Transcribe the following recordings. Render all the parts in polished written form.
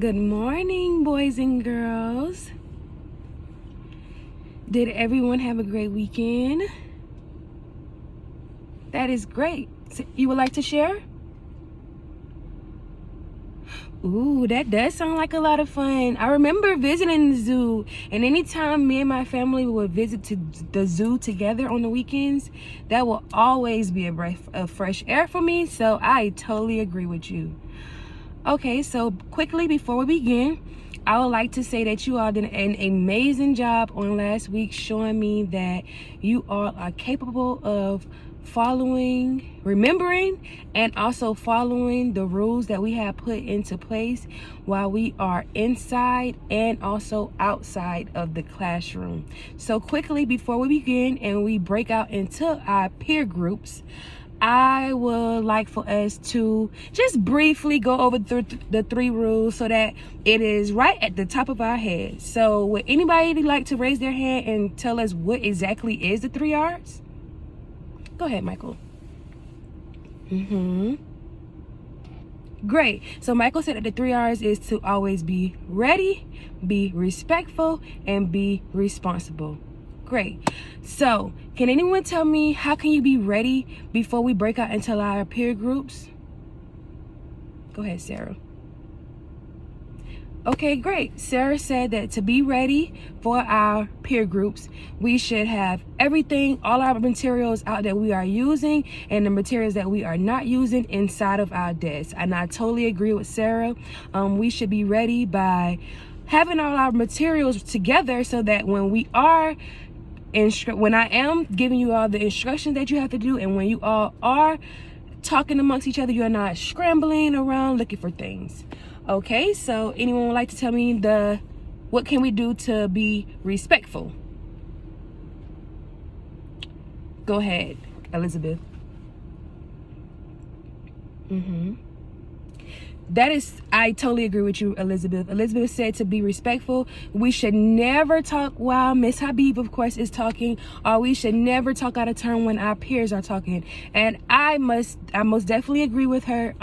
Good morning, boys and girls. Did everyone have a great weekend? That is great. You would like to share? Ooh, that does sound like a lot of fun. I remember visiting the zoo, and anytime me and my family would visit to the zoo together on the weekends, that will always be a breath of fresh air for me, so I totally agree with you. Okay, so quickly before we begin, I would like to say that you all did an amazing job on last week showing me that you all are capable of following, remembering, and also following the rules that we have put into place while we are inside and also outside of the classroom. So quickly before we begin and we break out into our peer groups, I would like for us to just briefly go over the three rules so that it is right at the top of our head. So would anybody like to raise their hand and tell us what exactly is the 3 R's? Go ahead, Michael. Great. So Michael said that the 3 R's is to always be ready, be respectful, and be responsible. Great. So can anyone tell me how can you be ready before we break out into our peer groups? Go ahead, Sarah. Okay, great. Sarah said that to be ready for our peer groups, we should have everything, all our materials out that we are using and the materials that we are not using inside of our desk. And I totally agree with Sarah. We should be ready by having all our materials together so that when we are when I am giving you all the instructions that you have to do, and when you all are talking amongst each other, you're not scrambling around looking for things. Okay, so anyone would like to tell me what can we do to be respectful? Go ahead, Elizabeth. I totally agree with you, Elizabeth. Elizabeth said to be respectful, we should never talk while Miss Habib, of course, is talking, or we should never talk out of turn when our peers are talking. And I most definitely agree with her.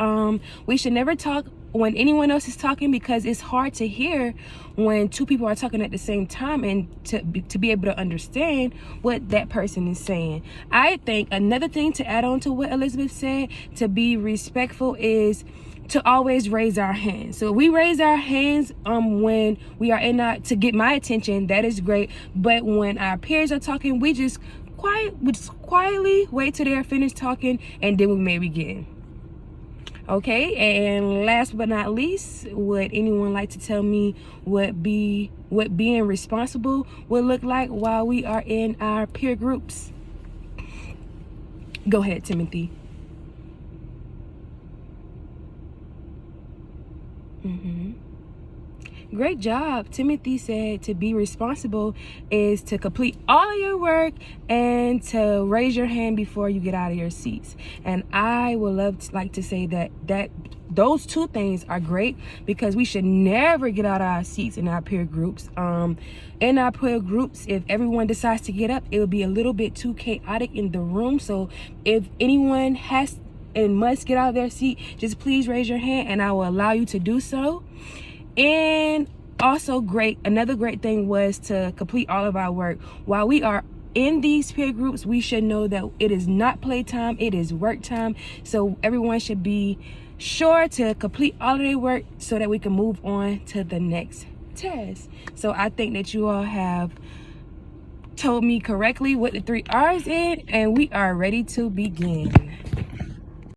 We should never talk when anyone else is talking because it's hard to hear when two people are talking at the same time and to be able to understand what that person is saying. I think another thing to add on to what Elizabeth said, to be respectful, is to always raise our hands. So we raise our hands when we are to get my attention, that is great. But when our peers are talking, we just quietly wait till they're finished talking and then we may begin. Okay, and last but not least, would anyone like to tell me what being responsible would look like while we are in our peer groups? Go ahead, Timothy. Great job. Timothy said to be responsible is to complete all of your work and to raise your hand before you get out of your seats. And I would like to say that those two things are great because we should never get out of our seats in our peer groups. In our peer groups, if everyone decides to get up, it will be a little bit too chaotic in the room. So if anyone has and must get out of their seat, just please raise your hand and I will allow you to do so. And also another great thing was to complete all of our work. While we are in these peer groups, we should know that it is not playtime, it is work time. So everyone should be sure to complete all of their work so that we can move on to the next test. So I think that you all have told me correctly what the 3 R's is, and we are ready to begin.